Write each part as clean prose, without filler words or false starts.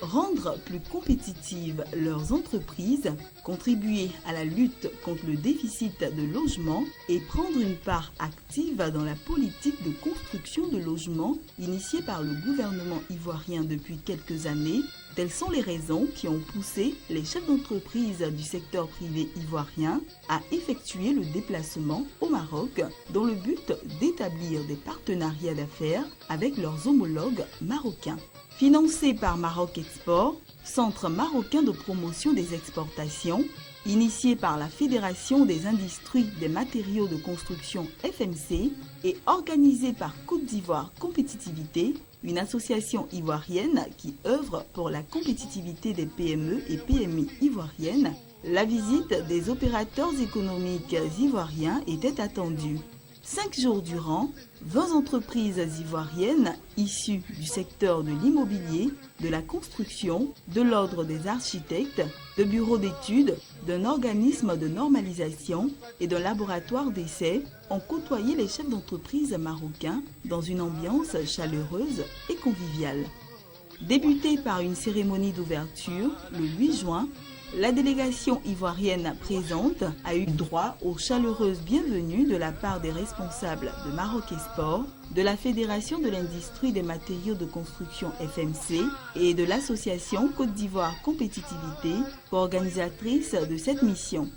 Rendre plus compétitives leurs entreprises, contribuer à la lutte contre le déficit de logement et prendre une part active dans la politique de construction de logements initiée par le gouvernement ivoirien depuis quelques années, telles sont les raisons qui ont poussé les chefs d'entreprise du secteur privé ivoirien à effectuer le déplacement au Maroc dans le but d'établir des partenariats d'affaires avec leurs homologues marocains. Financé par Maroc Export, centre marocain de promotion des exportations, initié par la Fédération des industries des matériaux de construction FMC et organisé par Côte d'Ivoire Compétitivité, une association ivoirienne qui œuvre pour la compétitivité des PME et PMI ivoiriennes, la visite des opérateurs économiques ivoiriens était attendue. 5 jours durant, 20 entreprises ivoiriennes issues du secteur de l'immobilier, de la construction, de l'ordre des architectes, de bureaux d'études, d'un organisme de normalisation et d'un laboratoire d'essais ont côtoyé les chefs d'entreprise marocains dans une ambiance chaleureuse et conviviale. Débutée par une cérémonie d'ouverture le 8 juin, la délégation ivoirienne présente a eu droit aux chaleureuses bienvenues de la part des responsables de Maroc Export, de la Fédération de l'industrie des matériaux de construction FMC et de l'association Côte d'Ivoire Compétitivité, co-organisatrice de cette mission.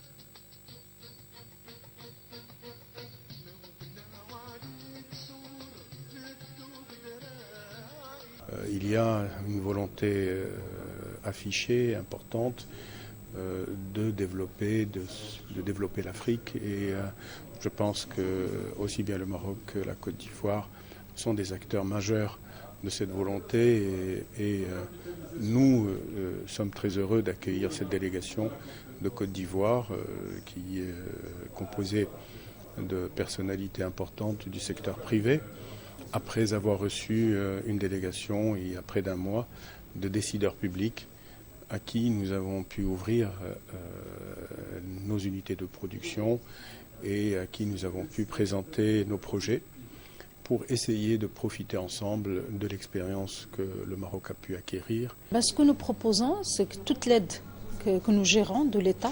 Il y a une volonté affichée, importante, de développer l'Afrique et je pense que aussi bien le Maroc que la Côte d'Ivoire sont des acteurs majeurs de cette volonté et nous sommes très heureux d'accueillir cette délégation de Côte d'Ivoire qui est composée de personnalités importantes du secteur privé après avoir reçu une délégation il y a près d'un mois de décideurs publics à qui nous avons pu ouvrir nos unités de production et à qui nous avons pu présenter nos projets pour essayer de profiter ensemble de l'expérience que le Maroc a pu acquérir. Ce que nous proposons, c'est que toute l'aide que nous gérons de l'État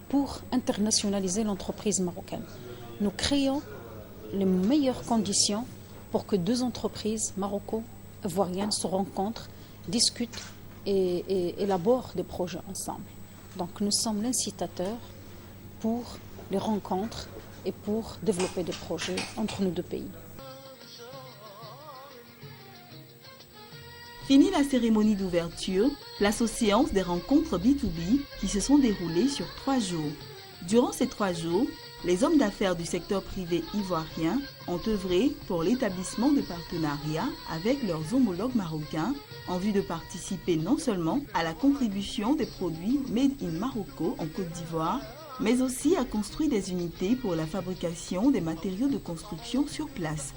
pour internationaliser l'entreprise marocaine. Nous créons les meilleures conditions pour que deux entreprises maroco-ivoiriennes se rencontrent, discutent et élaborent des projets ensemble. Donc nous sommes l'incitateur pour les rencontres et pour développer des projets entre nos deux pays. Fini la cérémonie d'ouverture, place aux séances des rencontres B2B qui se sont déroulées sur 3 jours. Durant ces 3 jours, les hommes d'affaires du secteur privé ivoirien ont œuvré pour l'établissement de partenariats avec leurs homologues marocains en vue de participer non seulement à la contribution des produits Made in Morocco en Côte d'Ivoire, mais aussi à construire des unités pour la fabrication des matériaux de construction sur place.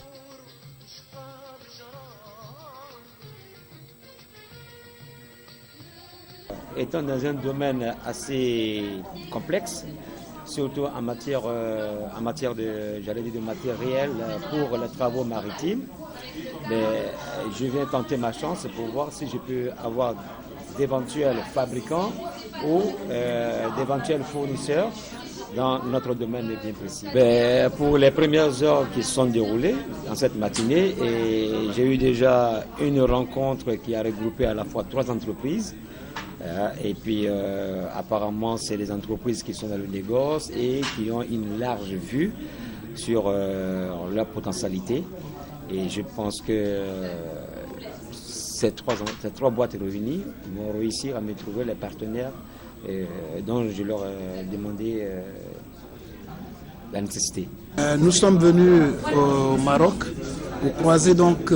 Étant dans un domaine assez complexe, surtout en matière de matériel pour les travaux maritimes, mais je viens tenter ma chance pour voir si je peux avoir d'éventuels fabricants ou d'éventuels fournisseurs dans notre domaine bien précis. Pour les premières heures qui se sont déroulées dans cette matinée, j'ai eu déjà une rencontre qui a regroupé à la fois 3 entreprises. Et puis apparemment c'est des entreprises qui sont dans le négoce et qui ont une large vue sur leur potentialité. Et je pense que ces trois boîtes réunies vont réussir à me trouver les partenaires dont je leur ai demandé la nécessité. Nous sommes venus au Maroc pour croiser donc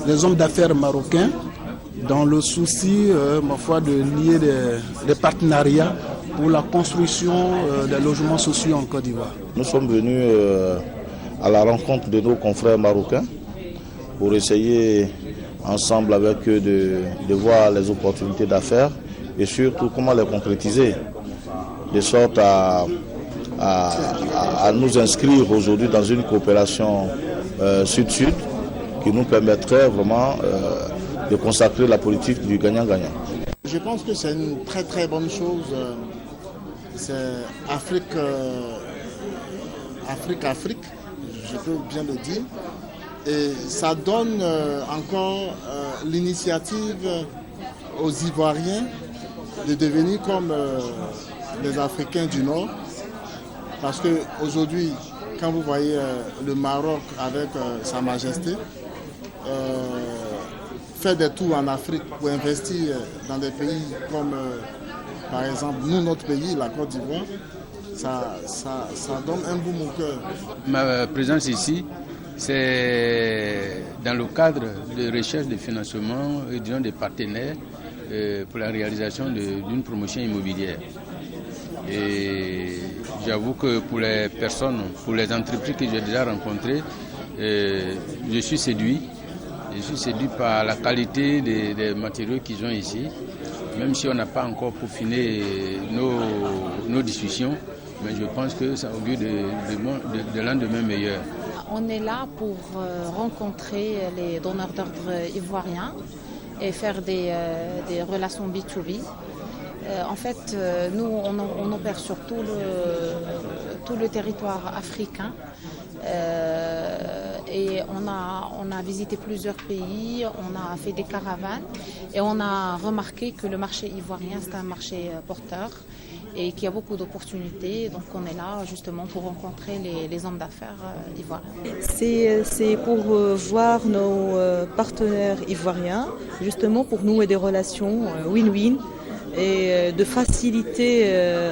les hommes d'affaires marocains dans le souci, ma foi, de lier des partenariats pour la construction des logements sociaux en Côte d'Ivoire. Nous sommes venus à la rencontre de nos confrères marocains pour essayer ensemble avec eux de voir les opportunités d'affaires et surtout comment les concrétiser, de sorte à nous inscrire aujourd'hui dans une coopération sud-sud qui nous permettrait vraiment de consacrer la politique du gagnant-gagnant. Je pense que c'est une très très bonne chose. C'est Afrique, je peux bien le dire. Et ça donne encore l'initiative aux Ivoiriens de devenir comme les Africains du Nord. Parce qu'aujourd'hui, quand vous voyez le Maroc avec Sa Majesté, faire des tours en Afrique pour investir dans des pays comme, par exemple, notre pays, la Côte d'Ivoire, ça donne un boum au cœur. Ma présence ici, c'est dans le cadre de recherche de financement et disons des partenaires pour la réalisation d'une promotion immobilière. Et j'avoue que pour les personnes, pour les entreprises que j'ai déjà rencontrées, je suis séduit. Je suis séduit par la qualité des matériaux qu'ils ont ici, même si on n'a pas encore peaufiné nos discussions, mais je pense que ça augure de lendemain meilleur. On est là pour rencontrer les donneurs d'ordre ivoiriens et faire des relations B2B. En fait, nous, on opère sur tout le territoire africain. Et on a visité plusieurs pays, on a fait des caravanes et on a remarqué que le marché ivoirien c'est un marché porteur et qu'il y a beaucoup d'opportunités. Donc on est là justement pour rencontrer les hommes d'affaires ivoiriens. C'est pour voir nos partenaires ivoiriens, justement pour nouer des relations win-win et de faciliter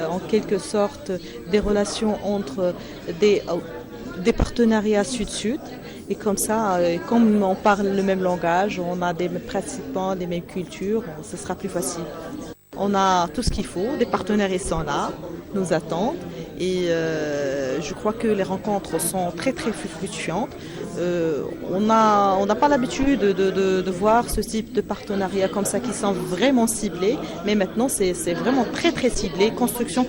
en quelque sorte des relations entre des partenariats sud-sud. Et comme ça, comme on parle le même langage, on a des pratiquement des mêmes cultures, ce sera plus facile. On a tout ce qu'il faut, des partenaires ils sont là, nous attendent. Et je crois que les rencontres sont très très fluctuantes. On n'a pas l'habitude de voir ce type de partenariat comme ça qui sont vraiment ciblés, mais maintenant c'est vraiment très très ciblé, construction.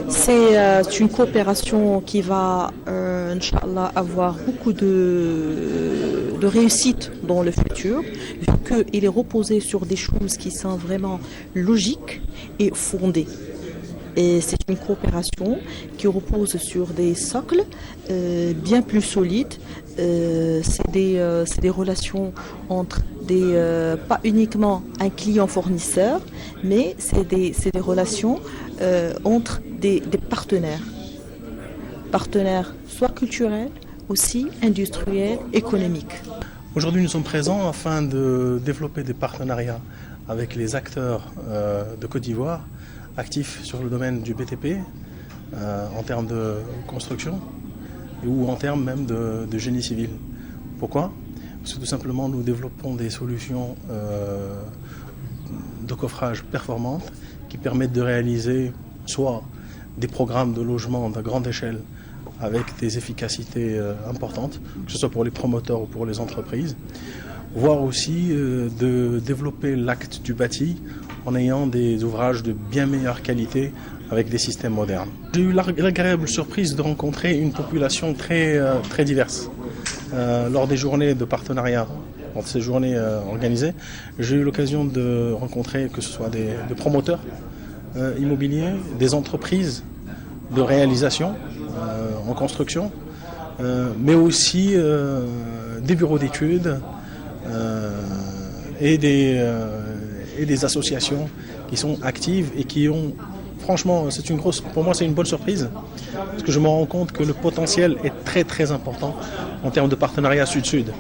C'est une coopération qui va, Inch'Allah, avoir beaucoup de réussite dans le futur, vu qu'il est reposé sur des choses qui sont vraiment logiques et fondées. Et c'est une coopération qui repose sur des socles bien plus solides. C'est des relations entre pas uniquement un client-fournisseur, mais c'est des relations entre des partenaires. Partenaires soit culturels, aussi industriels, économiques. Aujourd'hui, nous sommes présents afin de développer des partenariats avec les acteurs de Côte d'Ivoire, actifs sur le domaine du BTP, en termes de construction ou en termes même de génie civil. Pourquoi ? Parce que tout simplement nous développons des solutions de coffrage performantes qui permettent de réaliser soit des programmes de logement de grande échelle avec des efficacités importantes, que ce soit pour les promoteurs ou pour les entreprises, voire aussi de développer l'acte du bâti en ayant des ouvrages de bien meilleure qualité avec des systèmes modernes. J'ai eu l'agréable surprise de rencontrer une population très diverse. Lors des journées de partenariat, lors de ces journées organisées, j'ai eu l'occasion de rencontrer que ce soit des promoteurs immobiliers, des entreprises de réalisation en construction, mais aussi des bureaux d'études et des associations qui sont actives et qui ont, franchement, pour moi c'est une bonne surprise, parce que je me rends compte que le potentiel est très très important en termes de partenariat sud-sud.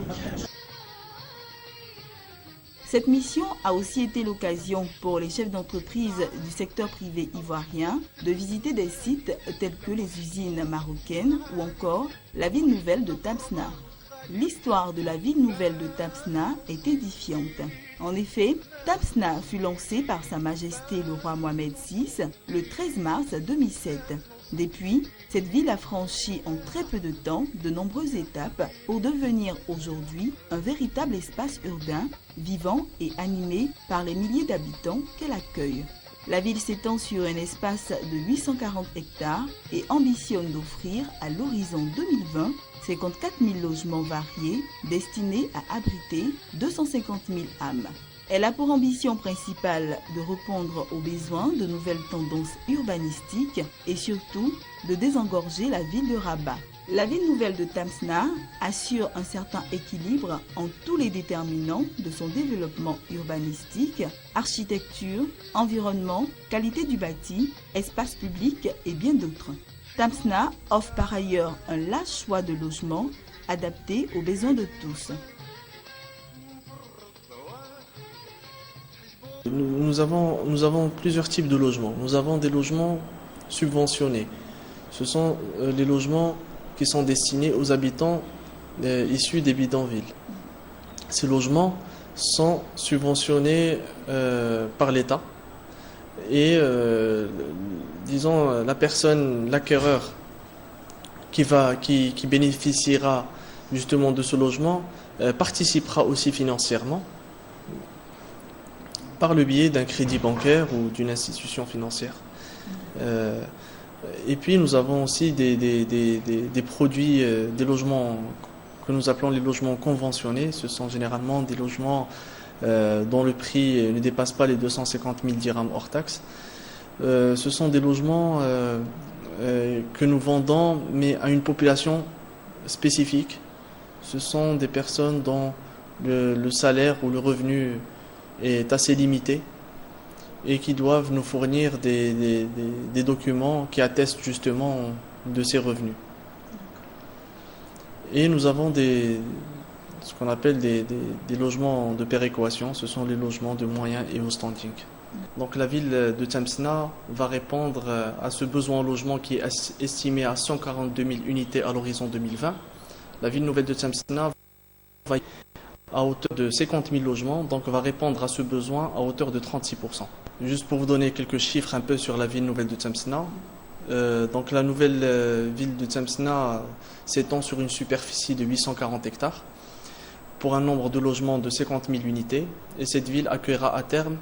Cette mission a aussi été l'occasion pour les chefs d'entreprise du secteur privé ivoirien de visiter des sites tels que les usines marocaines ou encore la ville nouvelle de Tamsna. L'histoire de la ville nouvelle de Tamsna est édifiante. En effet, Tamsna fut lancée par Sa Majesté le roi Mohamed VI le 13 mars 2007. Depuis, cette ville a franchi en très peu de temps de nombreuses étapes pour devenir aujourd'hui un véritable espace urbain, vivant et animé par les milliers d'habitants qu'elle accueille. La ville s'étend sur un espace de 840 hectares et ambitionne d'offrir à l'horizon 2020 54 000 logements variés destinés à abriter 250 000 âmes. Elle a pour ambition principale de répondre aux besoins de nouvelles tendances urbanistiques et surtout de désengorger la ville de Rabat. La ville nouvelle de Tamsna assure un certain équilibre en tous les déterminants de son développement urbanistique, architecture, environnement, qualité du bâti, espace public et bien d'autres. Tamsna offre par ailleurs un large choix de logements adaptés aux besoins de tous. Nous avons plusieurs types de logements. Nous avons des logements subventionnés. Ce sont les logements qui sont destinés aux habitants issus des bidonvilles. Ces logements sont subventionnés par l'État et disons la personne, l'acquéreur qui bénéficiera justement de ce logement participera aussi financièrement par le biais d'un crédit bancaire ou d'une institution financière. Et puis nous avons aussi des produits, des logements que nous appelons les logements conventionnés. Ce sont généralement des logements dont le prix ne dépasse pas les 250 000 dirhams hors taxe. Ce sont des logements que nous vendons, mais à une population spécifique. Ce sont des personnes dont le salaire ou le revenu est assez limité et qui doivent nous fournir des documents qui attestent justement de ces revenus. Et nous avons ce qu'on appelle des logements de péréquation. Ce sont les logements de moyen et haut standing. Donc la ville de Tamsna va répondre à ce besoin en logement qui est estimé à 142 000 unités à l'horizon 2020. La ville nouvelle de Tamsna va à hauteur de 50 000 logements, donc va répondre à ce besoin à hauteur de 36%. Juste pour vous donner quelques chiffres un peu sur la ville nouvelle de Tamsna. Donc la nouvelle ville de Tamsna s'étend sur une superficie de 840 hectares pour un nombre de logements de 50 000 unités et cette ville accueillera à terme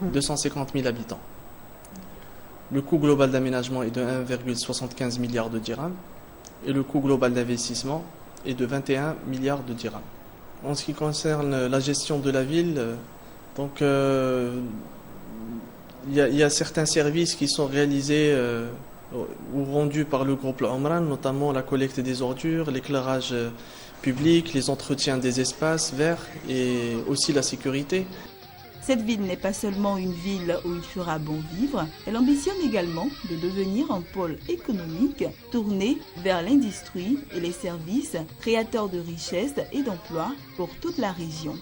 250 000 habitants. Le coût global d'aménagement est de 1,75 milliard de dirhams et le coût global d'investissement est de 21 milliards de dirhams. En ce qui concerne la gestion de la ville, donc il y a certains services qui sont réalisés ou rendus par le groupe Omran, notamment la collecte des ordures, l'éclairage public, les entretiens des espaces verts et aussi la sécurité. Cette ville n'est pas seulement une ville où il fera bon vivre, elle ambitionne également de devenir un pôle économique tourné vers l'industrie et les services, créateurs de richesses et d'emplois pour toute la région.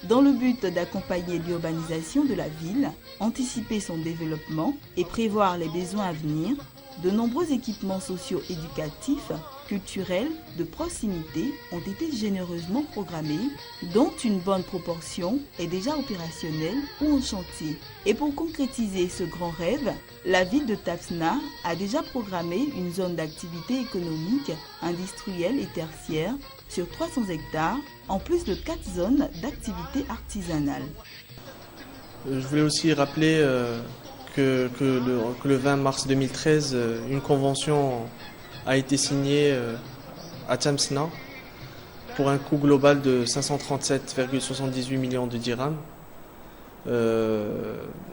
Dans le but d'accompagner l'urbanisation de la ville, anticiper son développement et prévoir les besoins à venir, de nombreux équipements socio-éducatifs, culturels, de proximité ont été généreusement programmés, dont une bonne proportion est déjà opérationnelle ou en chantier. Et pour concrétiser ce grand rêve, la ville de Tamsna a déjà programmé une zone d'activité économique, industrielle et tertiaire sur 300 hectares, en plus de 4 zones d'activité artisanale. Je voulais aussi rappeler que le 20 mars 2013, une convention a été signée à Tamsna pour un coût global de 537,78 millions de dirhams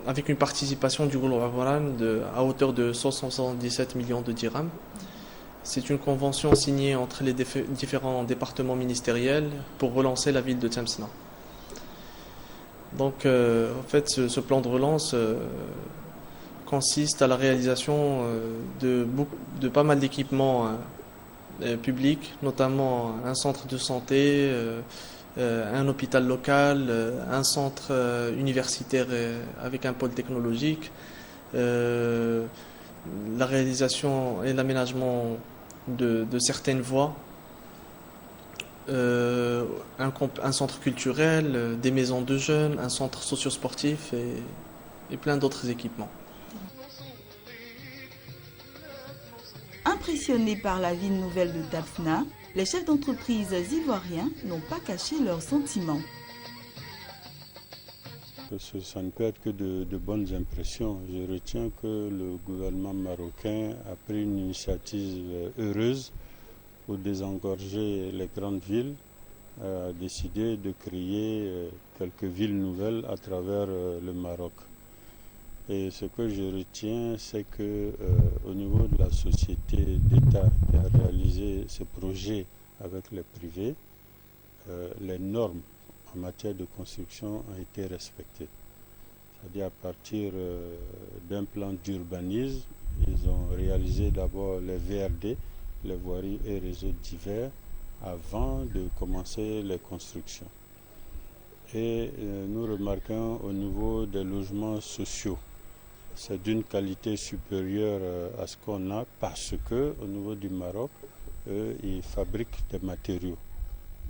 avec une participation du groupe Omran à hauteur de 177 millions de dirhams. C'est une convention signée entre les différents départements ministériels pour relancer la ville de Tamsna. Donc en fait ce plan de relance consiste à la réalisation de pas mal d'équipements publics, notamment un centre de santé, un hôpital local, un centre universitaire avec un pôle technologique, la réalisation et l'aménagement de certaines voies, un centre culturel, des maisons de jeunes, un centre socio-sportif et plein d'autres équipements. Impressionnés par la ville nouvelle de Tafna, les chefs d'entreprise ivoiriens n'ont pas caché leurs sentiments. Ça ne peut être que de bonnes impressions. Je retiens que le gouvernement marocain a pris une initiative heureuse pour désengorger les grandes villes, a décidé de créer quelques villes nouvelles à travers le Maroc. Et ce que je retiens, c'est que au niveau de la société d'État qui a réalisé ce projet avec les privés, les normes en matière de construction ont été respectées. C'est-à-dire à partir d'un plan d'urbanisme, ils ont réalisé d'abord les VRD, les voiries et réseaux divers, avant de commencer les constructions. Et nous remarquons au niveau des logements sociaux, c'est d'une qualité supérieure à ce qu'on a parce que au niveau du Maroc, ils fabriquent des matériaux.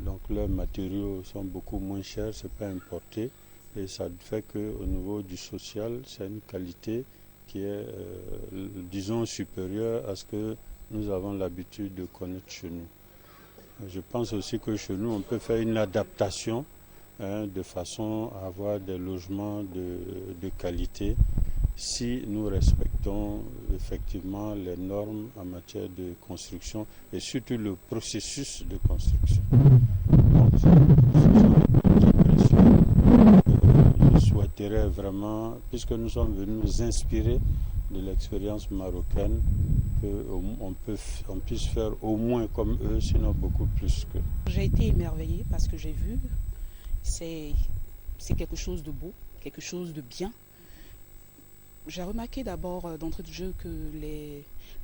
Donc leurs matériaux sont beaucoup moins chers, c'est pas importé. Et ça fait qu'au niveau du social, c'est une qualité qui est, disons, supérieure à ce que nous avons l'habitude de connaître chez nous. Je pense aussi que chez nous, on peut faire une adaptation de façon à avoir des logements de qualité si nous respectons effectivement les normes en matière de construction et surtout le processus de construction. Donc, je souhaiterais vraiment, puisque nous sommes venus nous inspirer de l'expérience marocaine, qu'on puisse faire au moins comme eux, sinon beaucoup plus qu'eux. J'ai été émerveillée parce que j'ai vu, c'est quelque chose de beau, quelque chose de bien. J'ai remarqué d'abord d'entrée de jeu que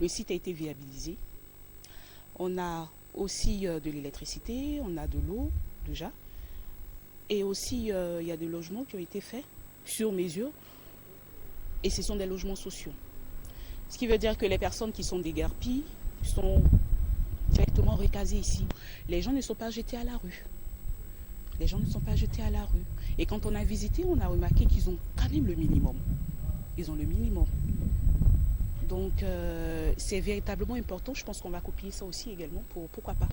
le site a été viabilisé. On a aussi de l'électricité, on a de l'eau déjà. Et aussi, il y a des logements qui ont été faits sur mesure. Et ce sont des logements sociaux. Ce qui veut dire que les personnes qui sont déguerpies sont directement recasées ici. Les gens ne sont pas jetés à la rue. Les gens ne sont pas jetés à la rue. Et quand on a visité, on a remarqué qu'ils ont quand même le minimum. Ils ont le minimum. Donc c'est véritablement important. Je pense qu'on va copier ça aussi également. Pourquoi pas.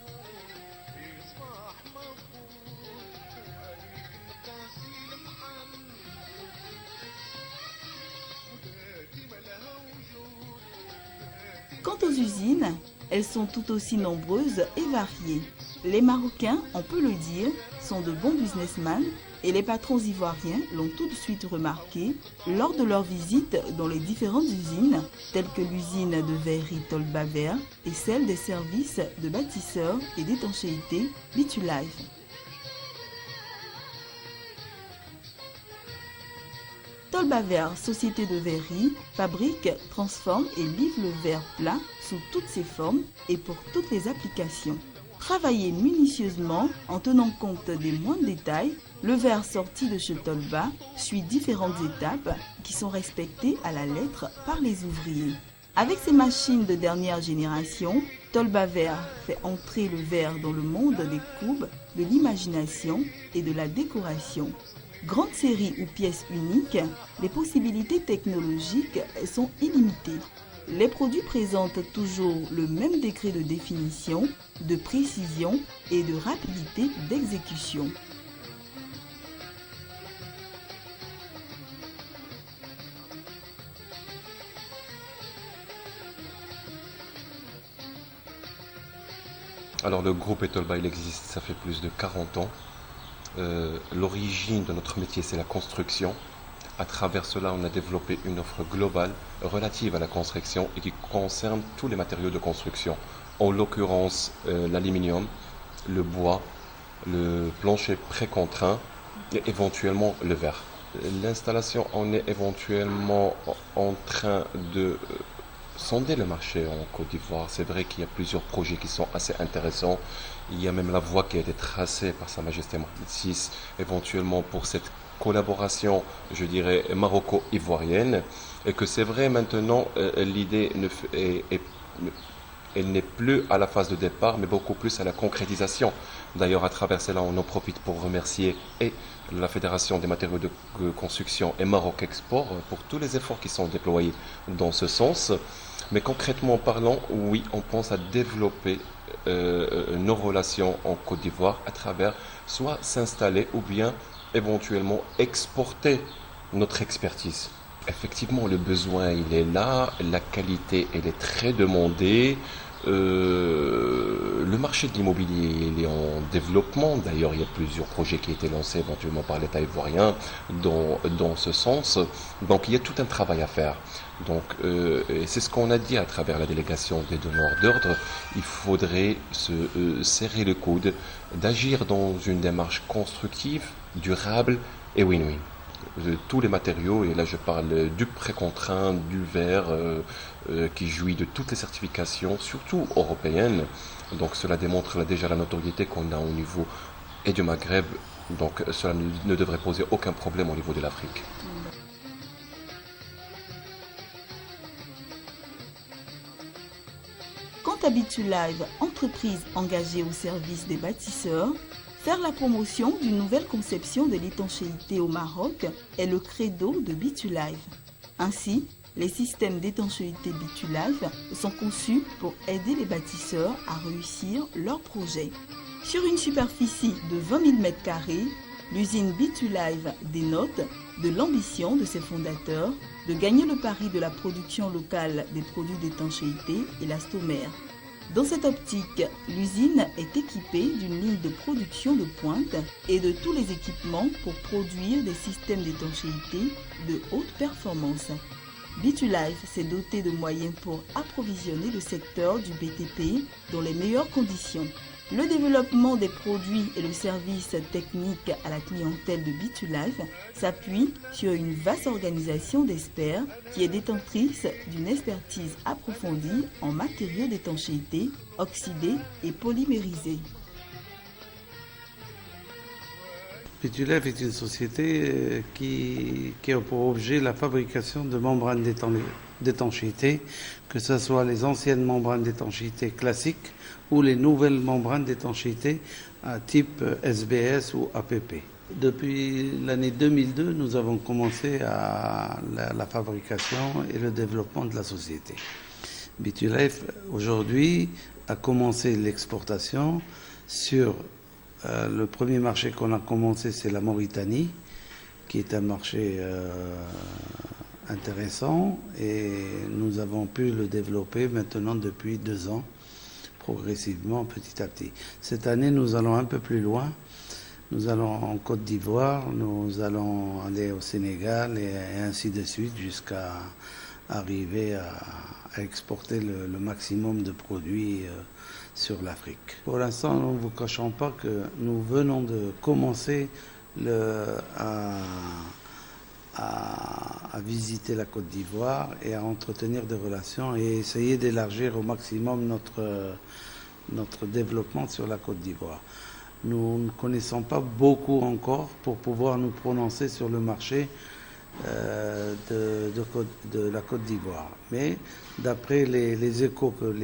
Quant aux usines, elles sont tout aussi nombreuses et variées. Les Marocains, on peut le dire, sont de bons businessmen et les patrons ivoiriens l'ont tout de suite remarqué lors de leur visite dans les différentes usines, telles que l'usine de verrerie Tolbaver et celle des services de bâtisseurs et d'étanchéité Bitulife. Tolbaver, société de verrerie, fabrique, transforme et livre le verre plat sous toutes ses formes et pour toutes les applications. Travaillé minutieusement en tenant compte des moindres détails, le verre sorti de chez Tolba suit différentes étapes qui sont respectées à la lettre par les ouvriers. Avec ses machines de dernière génération, Tolbaver fait entrer le verre dans le monde des courbes, de l'imagination et de la décoration. Grande série ou pièces uniques, les possibilités technologiques sont illimitées. Les produits présentent toujours le même degré de définition, de précision et de rapidité d'exécution. Alors le groupe Etolba, il existe, ça fait plus de 40 ans. L'origine de notre métier, c'est la construction. À travers cela, on a développé une offre globale relative à la construction et qui concerne tous les matériaux de construction. En l'occurrence, l'aluminium, le bois, le plancher précontraint et éventuellement le verre. L'installation, on est éventuellement en train de sonder le marché en Côte d'Ivoire. C'est vrai qu'il y a plusieurs projets qui sont assez intéressants. Il y a même la voie qui a été tracée par Sa Majesté Mohamed VI, éventuellement pour cette collaboration, je dirais, maroco-ivoirienne. Et que c'est vrai maintenant, l'idée elle n'est plus à la phase de départ, mais beaucoup plus à la concrétisation. D'ailleurs, à travers cela, on en profite pour remercier et la Fédération des matériaux de construction et Maroc Export pour tous les efforts qui sont déployés dans ce sens. Mais concrètement parlant, oui, on pense à développer nos relations en Côte d'Ivoire à travers soit s'installer ou bien éventuellement exporter notre expertise. Effectivement, le besoin, il est là, la qualité, elle est très demandée. Le marché de l'immobilier, il est en développement. D'ailleurs, il y a plusieurs projets qui ont été lancés éventuellement par l'État ivoirien dans ce sens. Donc, il y a tout un travail à faire. Donc, et c'est ce qu'on a dit à travers la délégation des donneurs d'ordre. Il faudrait se serrer le coude, d'agir dans une démarche constructive, durable et win-win. Tous les matériaux, et là je parle du précontraint, du verre, qui jouit de toutes les certifications, surtout européennes. Donc cela démontre là déjà la notoriété qu'on a au niveau et du Maghreb. Donc cela ne devrait poser aucun problème au niveau de l'Afrique. Quant à Bitulive, entreprise engagée au service des bâtisseurs, faire la promotion d'une nouvelle conception de l'étanchéité au Maroc est le credo de Bitulive. Ainsi, les systèmes d'étanchéité Bitulive sont conçus pour aider les bâtisseurs à réussir leurs projets. Sur une superficie de 20 000 m², l'usine Bitulive dénote de l'ambition de ses fondateurs de gagner le pari de la production locale des produits d'étanchéité élastomère. Dans cette optique, l'usine est équipée d'une ligne de production de pointe et de tous les équipements pour produire des systèmes d'étanchéité de haute performance. Bitulive s'est doté de moyens pour approvisionner le secteur du BTP dans les meilleures conditions. Le développement des produits et le service technique à la clientèle de Bitulive s'appuie sur une vaste organisation d'experts qui est détentrice d'une expertise approfondie en matériaux d'étanchéité, oxydés et polymérisés. Bitulive est une société qui a pour objet la fabrication de membranes d'étanchéité, que ce soit les anciennes membranes d'étanchéité classiques ou les nouvelles membranes d'étanchéité à type SBS ou APP. Depuis l'année 2002, nous avons commencé à la fabrication et le développement de la société. Bitulive, aujourd'hui, a commencé l'exportation sur le premier marché qu'on a commencé, c'est la Mauritanie, qui est un marché intéressant, et nous avons pu le développer maintenant depuis 2 ans, progressivement, petit à petit. Cette année, nous allons un peu plus loin. Nous allons en Côte d'Ivoire, nous allons aller au Sénégal et ainsi de suite jusqu'à arriver à exporter le maximum de produits sur l'Afrique. Pour l'instant, nous ne vous cachons pas que nous venons de commencer à visiter la Côte d'Ivoire et à entretenir des relations et essayer d'élargir au maximum notre développement sur la Côte d'Ivoire. Nous ne connaissons pas beaucoup encore pour pouvoir nous prononcer sur le marché de la Côte d'Ivoire. Mais d'après les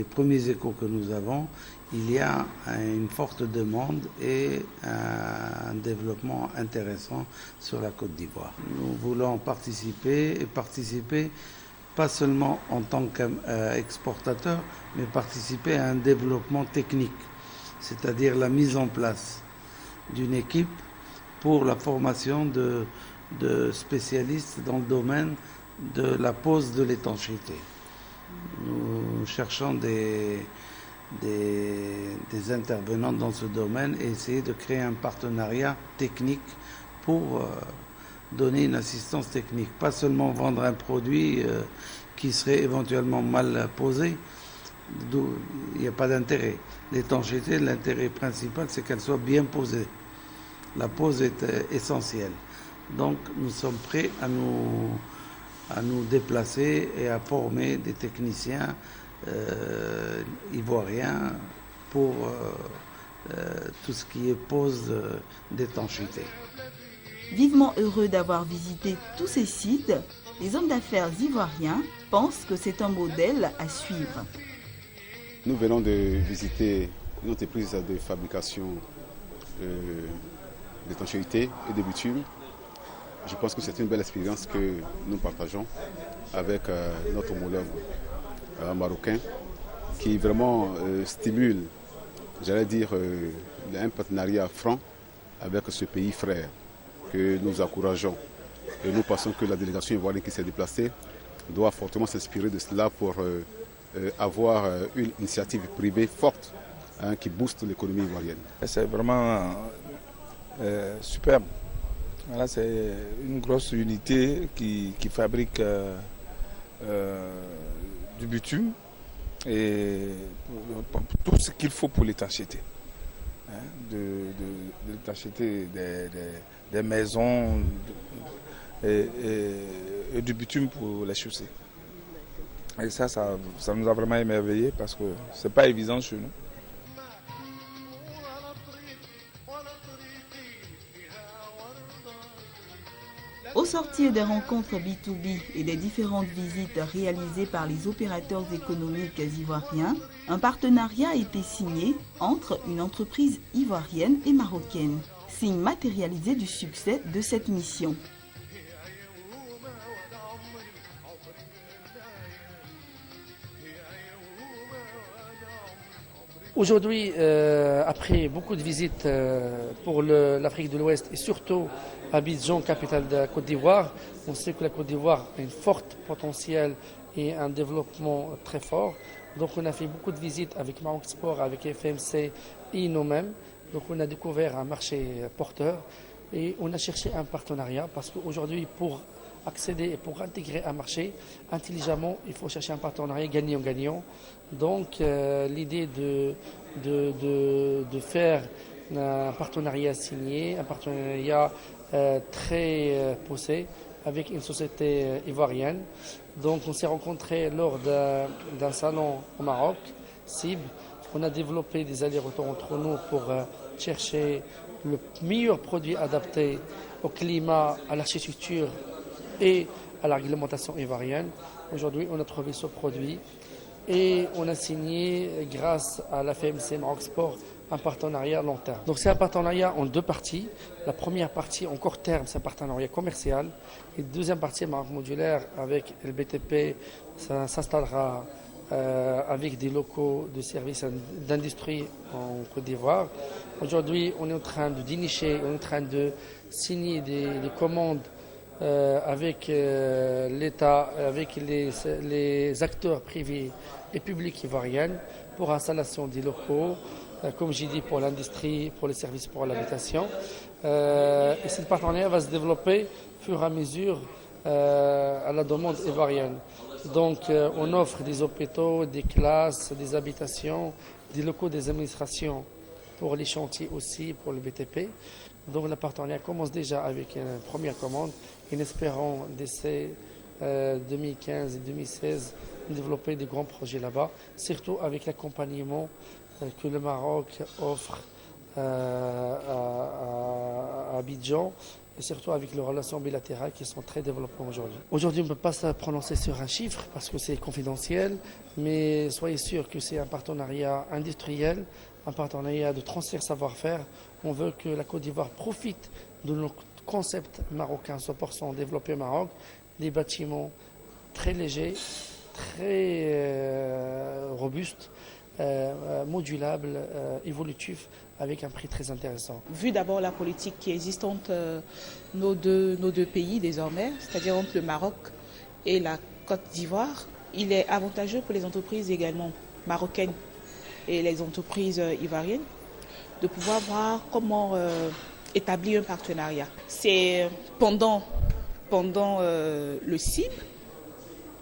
premiers échos que nous avons, il y a une forte demande et un développement intéressant sur la Côte d'Ivoire. Nous voulons participer pas seulement en tant qu'exportateur, mais participer à un développement technique, c'est-à-dire la mise en place d'une équipe pour la formation de spécialistes dans le domaine de la pose de l'étanchéité. Nous cherchons des intervenants dans ce domaine et essayer de créer un partenariat technique pour donner une assistance technique. Pas seulement vendre un produit qui serait éventuellement mal posé, d'où il n'y a pas d'intérêt. L'étanchéité, l'intérêt principal, c'est qu'elle soit bien posée. La pose est essentielle. Donc nous sommes prêts à nous déplacer et à former des techniciens ivoiriens pour tout ce qui est pose d'étanchéité. Vivement heureux d'avoir visité tous ces sites, les hommes d'affaires ivoiriens pensent que c'est un modèle à suivre. Nous venons de visiter une entreprise de fabrication d'étanchéité et de bitume. Je pense que c'est une belle expérience que nous partageons avec notre homologue marocain qui vraiment stimule, j'allais dire, un partenariat franc avec ce pays frère que nous encourageons. Et nous pensons que la délégation ivoirienne qui s'est déplacée doit fortement s'inspirer de cela pour avoir une initiative privée forte qui booste l'économie ivoirienne. C'est vraiment superbe. Voilà, c'est une grosse unité qui fabrique du bitume et tout ce qu'il faut pour l'étanchéité. De l'étanchéité des maisons et du bitume pour les chaussées. Et ça nous a vraiment émerveillés parce que c'est pas évident chez nous. Au sortir des rencontres B2B et des différentes visites réalisées par les opérateurs économiques ivoiriens, un partenariat a été signé entre une entreprise ivoirienne et marocaine, signe matérialisé du succès de cette mission. Aujourd'hui, après beaucoup de visites pour l'Afrique de l'Ouest et surtout Abidjan, capitale de la Côte d'Ivoire, on sait que la Côte d'Ivoire a un fort potentiel et un développement très fort. Donc on a fait beaucoup de visites avec Maroc Export, avec FMC et nous-mêmes. Donc on a découvert un marché porteur et on a cherché un partenariat parce qu'aujourd'hui pour accéder et pour intégrer un marché intelligemment, il faut chercher un partenariat gagnant-gagnant. Donc l'idée de faire un partenariat signé, un partenariat très poussé avec une société ivoirienne. Donc on s'est rencontrés lors d'un salon au Maroc, CIB. On a développé des allers-retours entre nous pour chercher le meilleur produit adapté au climat, à l'architecture et à la réglementation ivoirienne. Aujourd'hui, on a trouvé ce produit et on a signé, grâce à la FMC Maroc Sport, un partenariat à long terme. Donc c'est un partenariat en deux parties. La première partie, en court terme, c'est un partenariat commercial. Et la deuxième partie, Maroc Modulaire, avec le BTP, ça s'installera avec des locaux de services d'industrie en Côte d'Ivoire. Aujourd'hui, on est en train de dénicher, on est en train de signer des commandes avec l'État, avec les acteurs privés et publics ivoiriens pour l'installation des locaux, comme j'ai dit, pour l'industrie, pour les services pour l'habitation. Et ce partenariat va se développer au fur et à mesure à la demande ivoirienne. Donc on offre des hôpitaux, des classes, des habitations, des locaux des administrations pour les chantiers aussi, pour le BTP. Donc le partenariat commence déjà avec une première commande en espérant d'ici 2015 et 2016 développer des grands projets là-bas, surtout avec l'accompagnement que le Maroc offre à Abidjan et surtout avec les relations bilatérales qui sont très développées aujourd'hui. Aujourd'hui, on ne peut pas se prononcer sur un chiffre parce que c'est confidentiel, mais soyez sûr que c'est un partenariat industriel, un partenariat de transfert savoir-faire. On veut que la Côte d'Ivoire profite de notre concept marocain 100% développé au Maroc, des bâtiments très légers, très robustes, modulables, évolutifs, avec un prix très intéressant. Vu d'abord la politique qui existe entre nos deux pays désormais, c'est-à-dire entre le Maroc et la Côte d'Ivoire, il est avantageux pour les entreprises également marocaines et les entreprises ivoiriennes de pouvoir voir comment établir un partenariat. C'est pendant le CIB,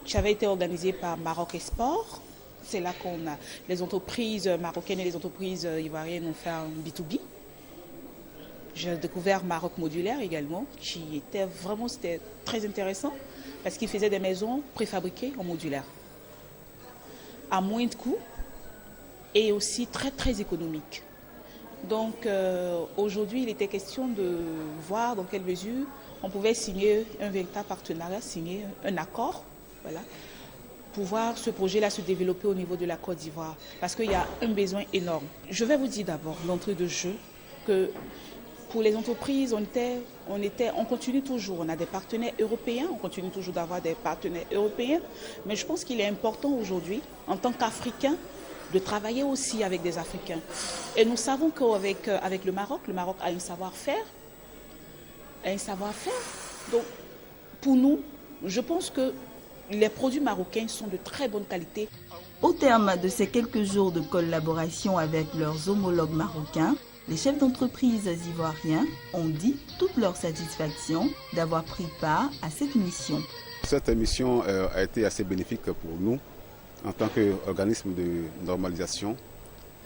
qui avait été organisé par Maroc Export. C'est là qu'on a les entreprises marocaines et les entreprises ivoiriennes ont fait un B2B. J'ai découvert Maroc Modulaire également, qui était c'était très intéressant parce qu'il faisait des maisons préfabriquées en modulaire à moins de coûts et aussi très très économiques. Donc aujourd'hui, il était question de voir dans quelle mesure on pouvait signer un véritable partenariat, signer un accord, voilà, pour voir ce projet-là se développer au niveau de la Côte d'Ivoire, parce qu'il y a un besoin énorme. Je vais vous dire d'abord, d'entrée de jeu, que pour les entreprises, on continue toujours, on a des partenaires européens, on continue toujours d'avoir des partenaires européens, mais je pense qu'il est important aujourd'hui, en tant qu'Africains, de travailler aussi avec des Africains. Et nous savons qu'avec le Maroc a un savoir-faire. Donc, pour nous, je pense que les produits marocains sont de très bonne qualité. Au terme de ces quelques jours de collaboration avec leurs homologues marocains, les chefs d'entreprise ivoiriens ont dit toute leur satisfaction d'avoir pris part à cette mission. Cette mission a été assez bénéfique pour nous en tant qu'organisme de normalisation.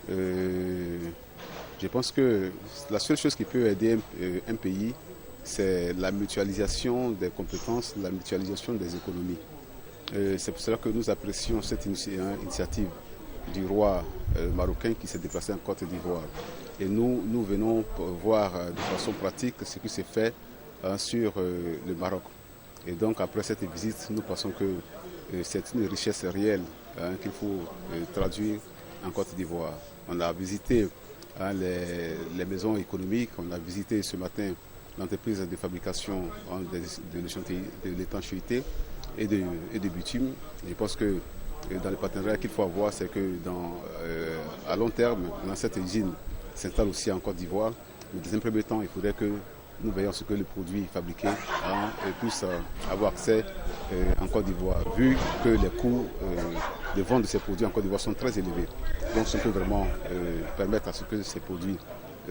Je pense que la seule chose qui peut aider un pays, c'est la mutualisation des compétences, la mutualisation des économies. C'est pour cela que nous apprécions cette initiative du roi marocain qui s'est déplacé en Côte d'Ivoire. Et nous venons voir de façon pratique ce qui s'est fait sur le Maroc. Et donc après cette visite, nous pensons que c'est une richesse réelle qu'il faut traduire en Côte d'Ivoire. On a visité les maisons économiques, on a visité ce matin l'entreprise de fabrication de l'étanchéité et de bitume. Je pense que dans le partenariat qu'il faut avoir, c'est que à long terme, dans cette usine s'installe aussi en Côte d'Ivoire. Mais dans un premier temps, il faudrait que nous veillons à ce que les produits fabriqués puissent avoir accès en Côte d'Ivoire, vu que les coûts de vente de ces produits en Côte d'Ivoire sont très élevés. Donc ça peut vraiment permettre à ce que ces produits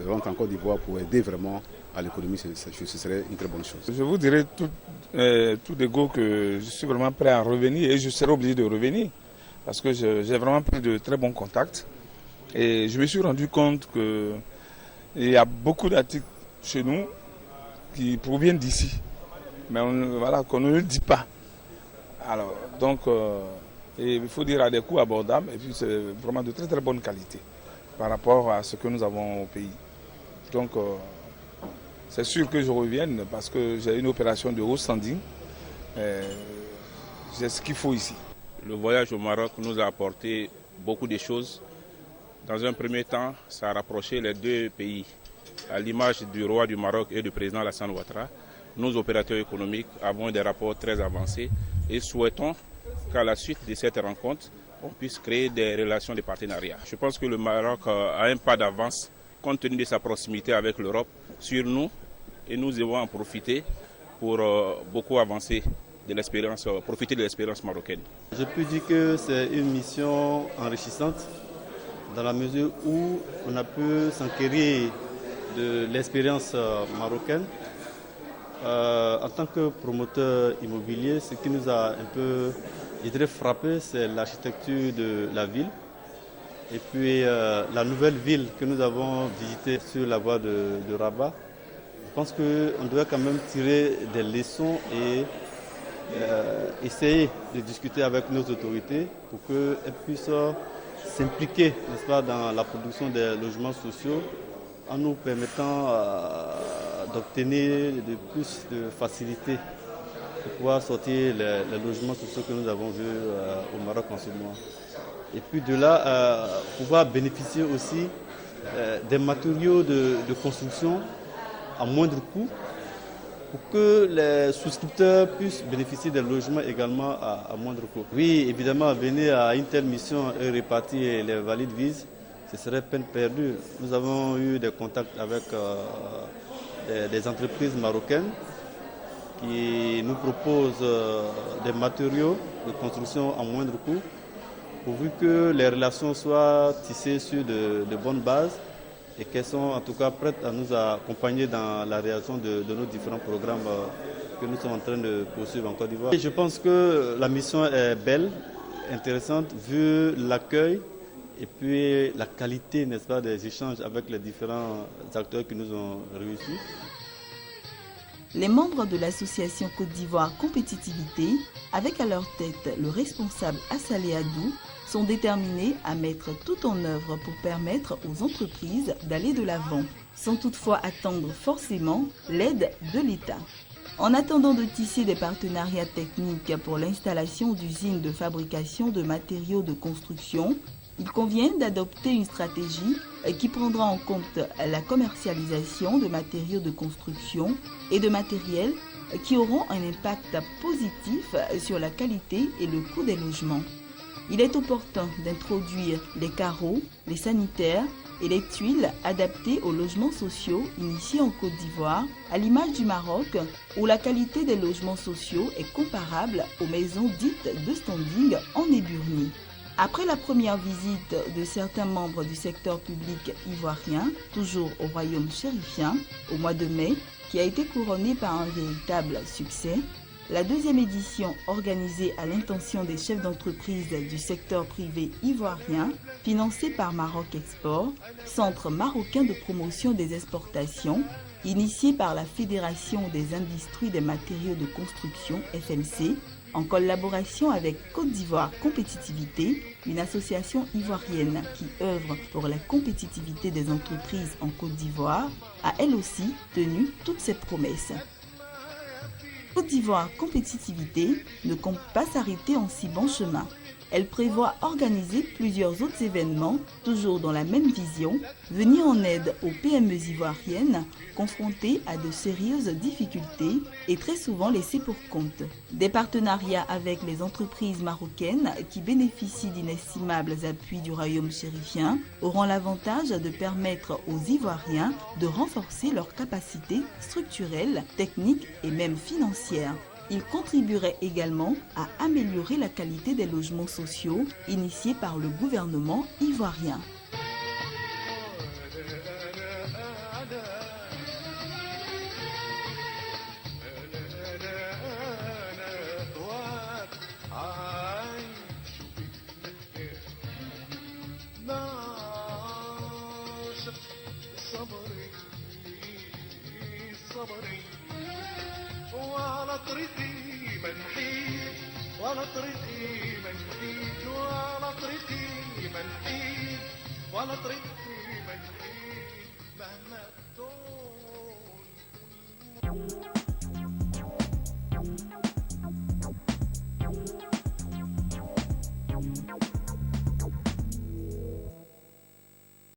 rentrent en Côte d'Ivoire pour aider vraiment à l'économie, ce serait une très bonne chose. Je vous dirais tout d'égo que je suis vraiment prêt à revenir et je serai obligé de revenir parce que j'ai vraiment pris de très bons contacts et je me suis rendu compte qu'il y a beaucoup d'articles chez nous qui proviennent d'ici, mais voilà, qu'on ne le dit pas. Alors, donc, et il faut dire à des coûts abordables et puis c'est vraiment de très très bonne qualité par rapport à ce que nous avons au pays. Donc, c'est sûr que je revienne parce que j'ai une opération de haut standing. J'ai ce qu'il faut ici. Le voyage au Maroc nous a apporté beaucoup de choses. Dans un premier temps, ça a rapproché les deux pays. À l'image du roi du Maroc et du président Alassane Ouattara, nous, opérateurs économiques, avons des rapports très avancés et souhaitons qu'à la suite de cette rencontre, on puisse créer des relations de partenariat. Je pense que le Maroc a un pas d'avance compte tenu de sa proximité avec l'Europe sur nous et nous devons en profiter pour beaucoup avancer de l'expérience, profiter de l'expérience marocaine. Je peux dire que c'est une mission enrichissante dans la mesure où on a pu s'enquérir de l'expérience marocaine. En tant que promoteur immobilier, ce qui nous a un peu, je dirais, frappé, c'est l'architecture de la ville. Et puis la nouvelle ville que nous avons visitée sur la voie de Rabat. Je pense qu'on doit quand même tirer des leçons et essayer de discuter avec nos autorités pour qu'elles puissent s'impliquer, n'est-ce pas, dans la production des logements sociaux en nous permettant d'obtenir de plus de facilité pour pouvoir sortir les logements sociaux que nous avons vus au Maroc en ce moment. Et puis de là, pouvoir bénéficier aussi des matériaux de construction à moindre coût pour que les souscripteurs puissent bénéficier des logements également à moindre coût. Oui, évidemment, venir à une telle mission et répartir les valides vises, ce serait peine perdue. Nous avons eu des contacts avec des entreprises marocaines qui nous proposent des matériaux de construction à moindre coût, pourvu que les relations soient tissées sur de bonnes bases et qu'elles sont en tout cas prêtes à nous accompagner dans la réalisation de nos différents programmes que nous sommes en train de poursuivre en Côte d'Ivoire. Je pense que la mission est belle, intéressante, vu l'accueil et puis la qualité, n'est-ce pas, des échanges avec les différents acteurs qui nous ont reçus. Les membres de l'association Côte d'Ivoire Compétitivité, avec à leur tête le responsable Assalé Adou, sont déterminés à mettre tout en œuvre pour permettre aux entreprises d'aller de l'avant, sans toutefois attendre forcément l'aide de l'État. En attendant de tisser des partenariats techniques pour l'installation d'usines de fabrication de matériaux de construction, il convient d'adopter une stratégie qui prendra en compte la commercialisation de matériaux de construction et de matériel qui auront un impact positif sur la qualité et le coût des logements. Il est opportun d'introduire les carreaux, les sanitaires et les tuiles adaptées aux logements sociaux initiés en Côte d'Ivoire, à l'image du Maroc, où la qualité des logements sociaux est comparable aux maisons dites de standing en Éburnie. Après la première visite de certains membres du secteur public ivoirien, toujours au royaume chérifien, au mois de mai, qui a été couronnée par un véritable succès, la deuxième édition, organisée à l'intention des chefs d'entreprise du secteur privé ivoirien, financée par Maroc Export, Centre marocain de promotion des exportations, initié par la Fédération des industries des matériaux de construction, FMC, en collaboration avec Côte d'Ivoire Compétitivité, une association ivoirienne qui œuvre pour la compétitivité des entreprises en Côte d'Ivoire, a elle aussi tenu toutes ses promesses. Côte d'Ivoire Compétitivité ne compte pas s'arrêter en si bon chemin. Elle prévoit organiser plusieurs autres événements, toujours dans la même vision, venir en aide aux PME ivoiriennes confrontées à de sérieuses difficultés et très souvent laissées pour compte. Des partenariats avec les entreprises marocaines qui bénéficient d'inestimables appuis du royaume chérifien auront l'avantage de permettre aux Ivoiriens de renforcer leurs capacités structurelles, techniques et même financières. Il contribuerait également à améliorer la qualité des logements sociaux initiés par le gouvernement ivoirien. وعلى طريقي منحيت وعلى طريقي منحيت وعلى طريقي منحيت وعلى طريقي منحيت مهما تكون